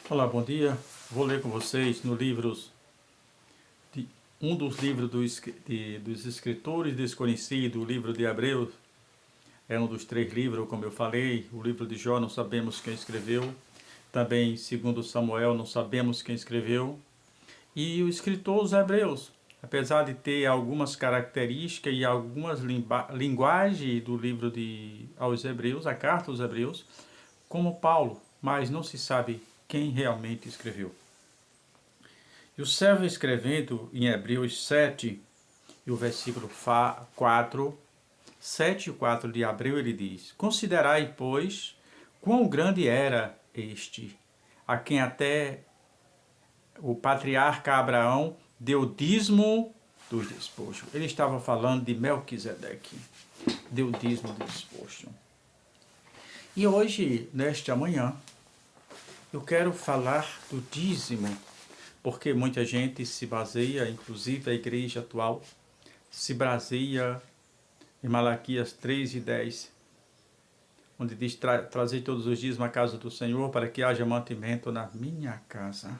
Olá, bom dia. Vou ler com vocês um dos livros dos escritores desconhecidos, o livro de Hebreus. É um dos 3 livros, como eu falei. O livro de Jó não sabemos quem escreveu. Também, segundo Samuel, não sabemos quem escreveu. E o escritor, os Hebreus, apesar de ter algumas características e algumas linguagens do livro aos Hebreus, a carta aos Hebreus, como Paulo, mas não se sabe quem realmente escreveu. E o servo escrevendo em Hebreus 7, e o versículo 4, 7 e 4 de Hebreu, ele diz: Considerai, pois, quão grande era este, a quem até o patriarca Abraão deu dízimo dos despojos. Ele estava falando de Melquisedeque, deu dízimo do despojo. E hoje, nesta manhã, eu quero falar do dízimo, porque muita gente se baseia, inclusive a igreja atual, se baseia em Malaquias 3:10, onde diz: trazei todos os dias à casa do Senhor, para que haja mantimento na minha casa.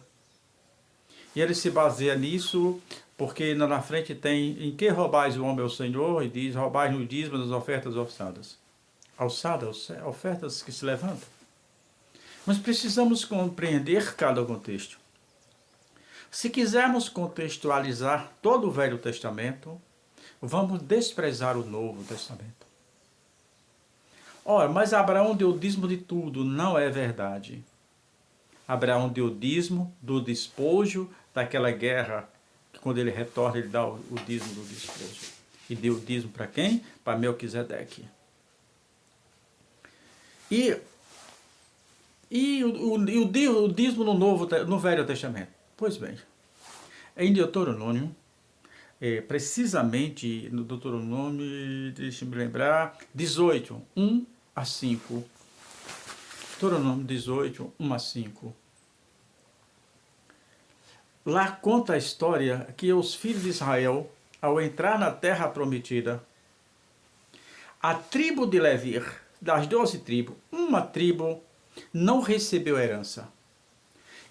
E ele se baseia nisso, porque na frente tem: em que roubais o homem ao Senhor? E diz: roubais no dízimo das ofertas alçadas. Alçadas, ofertas que se levantam. Mas precisamos compreender cada contexto. Se quisermos contextualizar todo o Velho Testamento, vamos desprezar o Novo Testamento. Ora, mas Abraão deu dízimo de tudo. Não é verdade. Abraão deu dízimo do despojo daquela guerra, que quando ele retorna, ele dá o dízimo do despojo. E deu dízimo para quem? Para Melquisedeque. E o dízimo no Velho Testamento? Pois bem, em Deuteronômio, precisamente no Deuteronômio, deixa-me lembrar, 18, 1 a 5. Deuteronômio 18, 1 a 5. Lá conta a história que os filhos de Israel, ao entrar na terra prometida, a tribo de Levi, das 12 tribos, uma tribo não recebeu herança.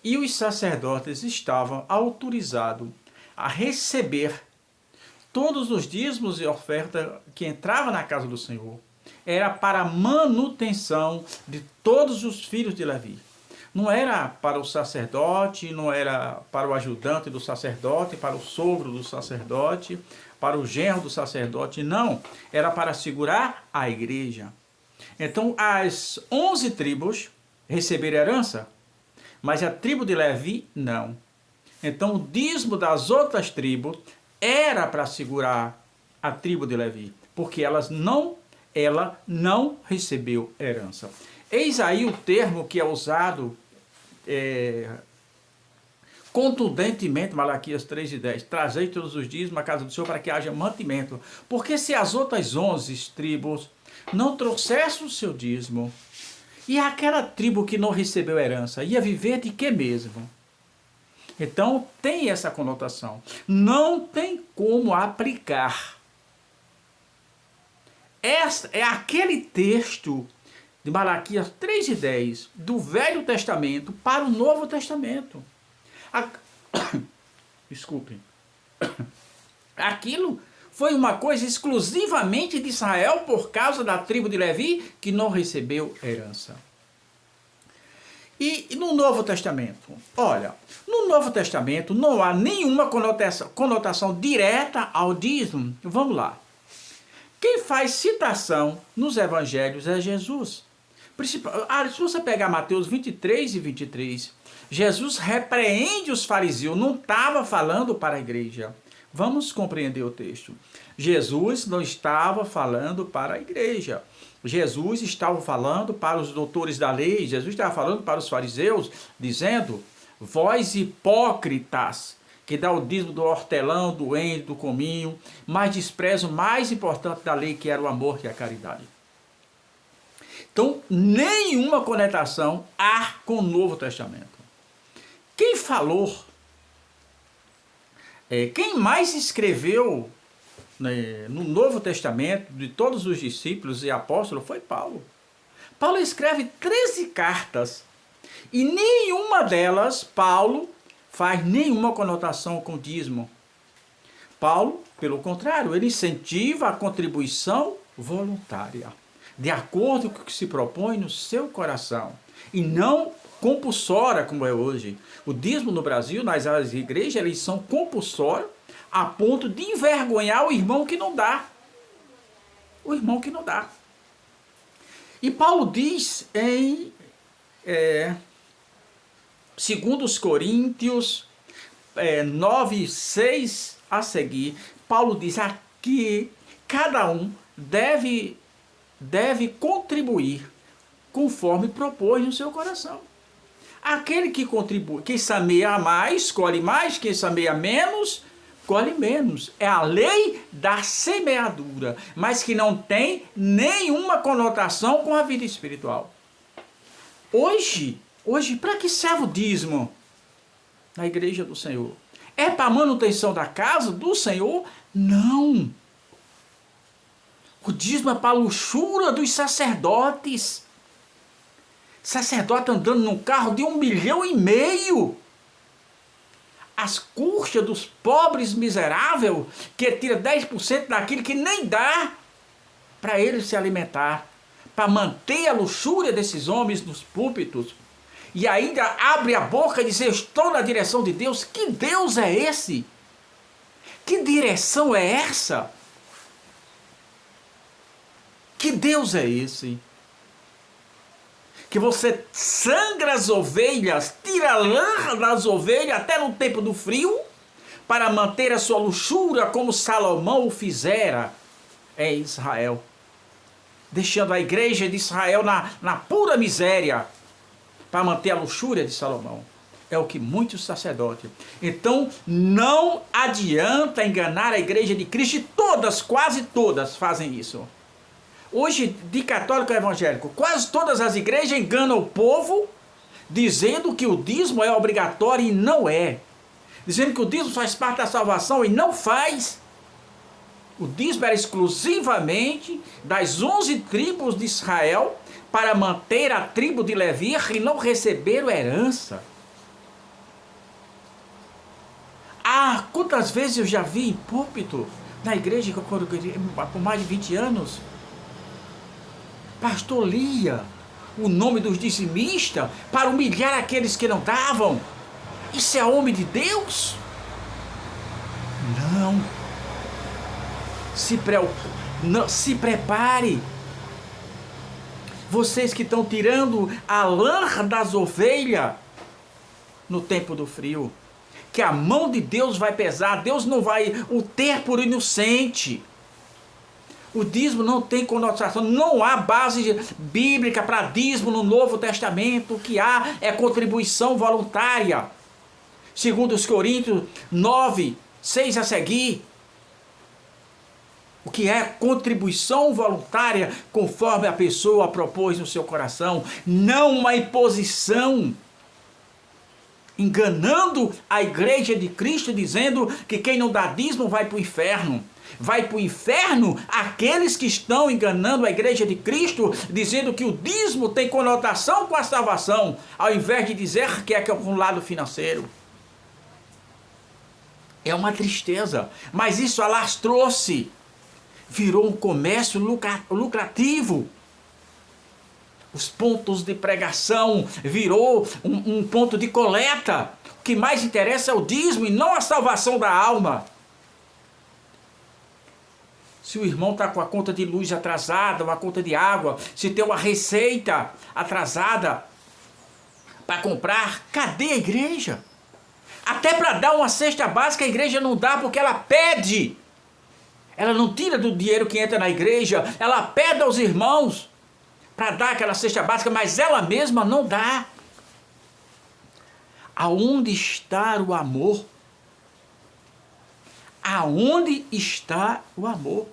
E os sacerdotes estavam autorizados a receber todos os dízimos e ofertas que entravam na casa do Senhor. Era para a manutenção de todos os filhos de Levi. Não era para o sacerdote, não era para o ajudante do sacerdote, para o sogro do sacerdote, para o genro do sacerdote, não. Era para segurar a igreja. Então, as 11 tribos receberam herança, mas a tribo de Levi, não. Então, o dízimo das outras tribos era para segurar a tribo de Levi, porque ela não recebeu herança. Eis aí o termo que é usado contundentemente, Malaquias 3:10, trazei todos os dízimos à casa do Senhor para que haja mantimento. Porque se as outras 11 tribos não trouxessem o seu dízimo, e aquela tribo que não recebeu herança ia viver de que mesmo? Então tem essa conotação. Não tem como aplicar. Essa é aquele texto de Malaquias 3:10 do Velho Testamento para o Novo Testamento. Desculpem. Aquilo foi uma coisa exclusivamente de Israel por causa da tribo de Levi que não recebeu herança. E no Novo Testamento? Olha, no Novo Testamento não há nenhuma conotação direta ao dízimo. Vamos lá. Quem faz citação nos evangelhos é Jesus. Se você pegar Mateus 23 e 23, Jesus repreende os fariseus, não estava falando para a igreja. Vamos compreender o texto. Jesus não estava falando para a igreja. Jesus estava falando para os doutores da lei, Jesus estava falando para os fariseus, dizendo: vós hipócritas, que dá o dízimo do hortelão, do endo, do cominho, mas despreza o mais importante da lei, que era o amor e a caridade. Então, nenhuma conectação há com o Novo Testamento. Quem falou, quem mais escreveu no Novo Testamento, de todos os discípulos e apóstolos, foi Paulo. Paulo escreve 13 cartas E nenhuma delas, Paulo, faz nenhuma conotação com o dízimo. Paulo, pelo contrário, ele incentiva a contribuição voluntária, de acordo com o que se propõe no seu coração, e não compulsória, como é hoje. O dízimo no Brasil, nas áreas de igreja, eles são compulsórios a ponto de envergonhar o irmão que não dá. O irmão que não dá. E Paulo diz em 2 Coríntios 9, 6 a seguir, Paulo diz aqui, cada um deve contribuir conforme propôs no seu coração. Aquele que contribui, quem semeia mais, colhe mais, quem semeia menos, colhe menos. É a lei da semeadura, mas que não tem nenhuma conotação com a vida espiritual. Hoje, para que serve o dízimo na igreja do Senhor? É para a manutenção da casa do Senhor? Não. O dízimo é para a luxúria dos sacerdotes. Sacerdote andando num carro de 1,5 milhão. Às custas dos pobres miseráveis, que tira 10% daquilo que nem dá para eles se alimentar, para manter a luxúria desses homens nos púlpitos, e ainda abre a boca e diz: eu estou na direção de Deus. Que Deus é esse? Que direção é essa? Que Deus é esse? Que você sangra as ovelhas, tira a lã das ovelhas até no tempo do frio, para manter a sua luxúria como Salomão o fizera em Israel, deixando a igreja de Israel na pura miséria, para manter a luxúria de Salomão. É o que muitos sacerdotes. Então, não adianta enganar a igreja de Cristo, e todas, quase todas, fazem isso. Hoje, de católico a evangélico, quase todas as igrejas enganam o povo, dizendo que o dízimo é obrigatório e não é. Dizendo que o dízimo faz parte da salvação e não faz. O dízimo era exclusivamente das 11 tribos de Israel, para manter a tribo de Levi e não receberam herança. Quantas vezes eu já vi em púlpito, na igreja por mais de 20 anos, pastor lia o nome dos dizimistas para humilhar aqueles que não davam. Isso é homem de Deus? Não. Se prepare. Vocês que estão tirando a lã das ovelhas no tempo do frio, que a mão de Deus vai pesar. Deus não vai o ter por inocente. O dízimo não tem conotação, não há base bíblica para dízimo no Novo Testamento. O que há é contribuição voluntária. Segundo os Coríntios 9, 6 a seguir. O que é contribuição voluntária, conforme a pessoa propôs no seu coração, não uma imposição. Enganando a igreja de Cristo, dizendo que quem não dá dízimo vai para o inferno. Vai para o inferno aqueles que estão enganando a igreja de Cristo, dizendo que o dízimo tem conotação com a salvação, ao invés de dizer que é com o lado financeiro. É uma tristeza, mas isso alastrou-se, virou um comércio lucrativo. Os pontos de pregação virou um ponto de coleta. O que mais interessa é o dízimo e não a salvação da alma. Se o irmão está com a conta de luz atrasada, uma conta de água, se tem uma receita atrasada para comprar, cadê a igreja? Até para dar uma cesta básica a igreja não dá, porque ela pede. Ela não tira do dinheiro que entra na igreja, ela pede aos irmãos para dar aquela cesta básica, mas ela mesma não dá. Aonde está o amor? Aonde está o amor?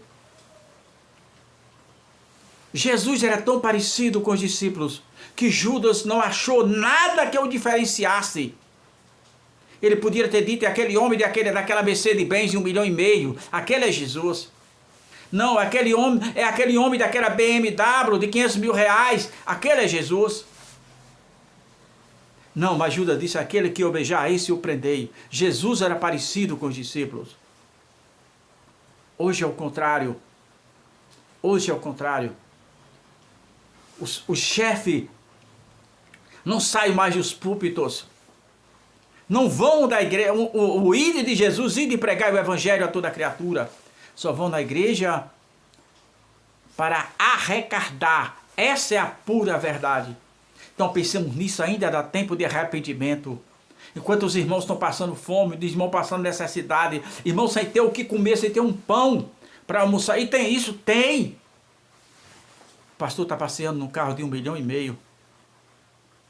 Jesus era tão parecido com os discípulos que Judas não achou nada que o diferenciasse. Ele podia ter dito: é aquele homem daquela Mercedes-Benz de 1,5 milhão, aquele é Jesus. Não, aquele homem é aquele homem daquela BMW de 500 mil reais, aquele é Jesus. Não, mas Judas disse, aquele que eu beijar, esse eu prendei. Jesus era parecido com os discípulos. Hoje é o contrário. Hoje é o contrário. O chefe não sai mais dos púlpitos. Não vão da igreja, o ir de Jesus, ir de pregar o evangelho a toda criatura. Só vão na igreja para arrecadar. Essa é a pura verdade. Então pensemos nisso, ainda dá tempo de arrependimento. Enquanto os irmãos estão passando fome, os irmãos passando necessidade, irmãos sem ter o que comer, sem ter um pão para almoçar. E tem isso? Tem. O pastor está passeando num carro de 1,5 milhão.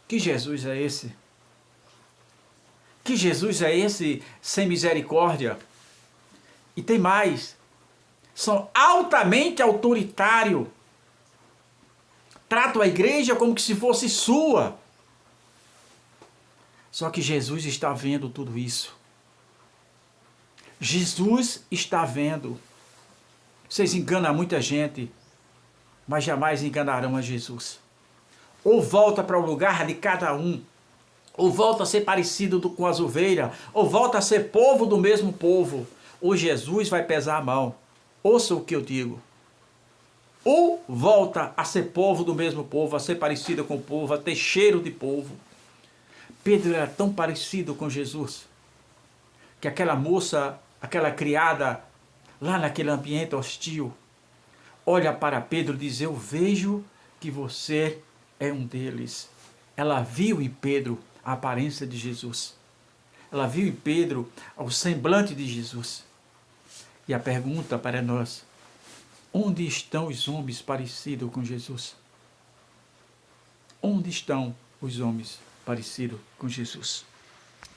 Que Jesus é esse? Que Jesus é esse sem misericórdia? E tem mais. São altamente autoritários. Tratam a igreja como que se fosse sua. Só que Jesus está vendo tudo isso. Jesus está vendo. Vocês enganam muita gente, mas jamais enganarão a Jesus. Ou volta para o lugar de cada um, ou volta a ser parecido com as ovelhas, ou volta a ser povo do mesmo povo, ou Jesus vai pesar a mão. Ouça o que eu digo. Ou volta a ser povo do mesmo povo, a ser parecido com o povo, a ter cheiro de povo. Pedro era tão parecido com Jesus, que aquela moça, aquela criada, lá naquele ambiente hostil, olha para Pedro e diz, eu vejo que você é um deles. Ela viu em Pedro a aparência de Jesus. Ela viu em Pedro o semblante de Jesus. E a pergunta para nós, onde estão os homens parecidos com Jesus? Onde estão os homens parecidos com Jesus?